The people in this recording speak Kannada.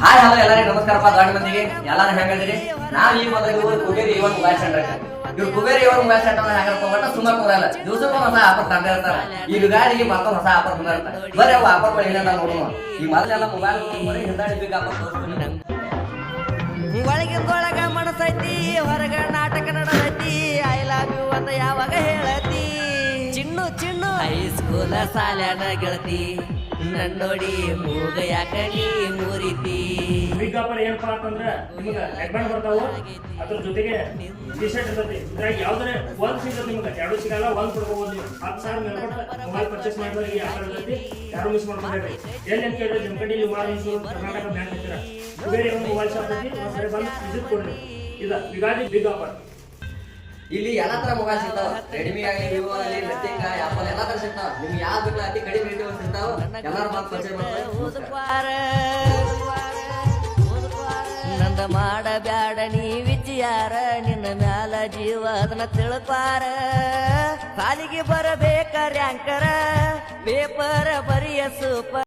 ಹಾಯ್ ಹಲೋ ಎಲ್ಲರಿಗೂ ನಮಸ್ಕಾರಪ್ಪ ದೊಡ್ಡ ಮಂದಿಗೆ ಎಲ್ಲಾರು ಹೆಂಗದಿರಿ. ನಾವ್ ಈ ಮೊದಲು ಕುಬೇರಿ ಇವನ್ ಮೊಬೈಲ್ ಸೆಂಟರ್ ಇವ್ರು ಕುಬೇರಿ ಇವನ್ ಮೊಬೈಲ್ ಸೆಂಟರ್ ಹೆಂಗಪ್ಪ ಒಟ್ಟ ಸುಮ್ಮ ಕೂರಲ್ಲ. ದಿವಸಕ್ಕೂ ಹೊಸ ಆಫರ್ ತಂದೆ ಇರ್ತಾರ. ಈಗ ಗಾಡಿಗೆ ಮತ್ತೊಂದು ಹೊಸ ಆಫರ್ ಬಂದಿರ್ತಾರೆ. ಬರೀ ಅವು ಆಫರ್ಗಳು ಏನೇನ ನೋಡೋಣ. ಈ ಮೊದಲೆಲ್ಲ ಮೊಬೈಲ್ ಹಿಂದಾಡಿ ಬಿಗ್ ಆಫರ್ ತೋರಿಸ್ತೀನಿ. ಒಳಗಿಂದೊಳಗ ಮನಸೈತಿ ಹೊರಗ ನಾಟಕ ನಡೆದೈತಿ. ಐ ಲವ್ ಯು ಅಂತ ಯಾವಾಗ ಹೇಳತಿ ಚಿನ್ನು ಚಿನ್ನು ಹೈಸ್ಕೂಲ ಸಾಲ್ಯಾನ ಗೆಳತಿ ನನ್ನೋಡಿ ಮೂಗ ಯಾಕ ನೀ ಮೂರಿತಿ. ಬಿಗ್ ಆಫರ್ ಏನಪ್ಪಾ ಅಂತಂದ್ರೆ ನಿಮ್ಗೆ ಹೆಡ್ಬ್ಯಾಂಡ್ ಬರ್ತಾವು, ಅದ್ರ ಜೊತೆಗೆ ಟಿ ಶರ್ಟ್ ಇರ್ತೈತಿ. ಇದ್ರಾಗ ಯಾವ್ದಾರೆ ಒಂದ್ ಸಿಗ್ತದೆ, ನಿಮ್ಗೆ ಎರಡು ಸಿಗಲ್ಲ, ಒಂದ್ ಕೊಡ್ಕೋಬಹುದು. ನೀವು 10,000 ಮೇಲ್ಪಟ್ಟ ಮೊಬೈಲ್ ಪರ್ಚೇಸ್ ಮಾಡಿದ್ರೆ ಈ ಆಫರ್ ಇರ್ತೈತಿ. ಯಾರು ಮಿಸ್ ಮಾಡ್ಕೊಂಡ್ರಿ. ಎಲ್ಲಿ ಅಂತ ಕೇಳಿದ್ರೆ ಜಮಖಂಡಿ ಮಹಾರಾಷ್ಟ್ರ ಕರ್ನಾಟಕ ಬ್ಯಾಂಕ್ ಹತ್ತಿರ ಕುಬೇರಿ ಒಂದು ಮೊಬೈಲ್ ಶಾಪ್ ಐತಿ. ಒಂದ್ಸರಿ ಬಂದು ವಿಸಿಟ್ ಕೊಡ್ರಿ. ಇದು ಯುಗಾದಿ ಬಿಗ್ ಆಫರ್. ಇಲ್ಲಿ ಎಲ್ಲಾ ತರ ಮೊಬೈಲ್ ಸಿಗ್ತಾವ. ರೆಡ್ಮಿ ಆಗಲಿ, ವಿವೋ ಆಗಲಿ, ನಥಿಂಗ್, ಆಪಲ್ ಎಲ್ಲಾ ತರ ಸಿಗ್ತಾವ. ನಿಮ್ಗೆ ಯಾವ್ದು ಬೇಕು ಅತಿ ಕಡಿಮೆ ರೇಟ್ ಸಿಗ್ತಾವ. ಎಲ್ಲಾರು ಬಂದು ಪರ್ಚೇಸ್ ಮಾಡ್ತಾರೆ. ನಂದ ಮಾಡಬ್ಯಾಡ ನೀ ವಿಚಾರ, ನಿನ್ನ ಮ್ಯಾಲ ಜೀವ ಅದನ್ನ ತಿಳ್ಪಾರ. ಸಾಲಿಗೆ ಬರಬೇಕ ರ್ಯಾಂಕರ, ಪೇಪರ್ ಬರಿಯ ಸೂಪರ್.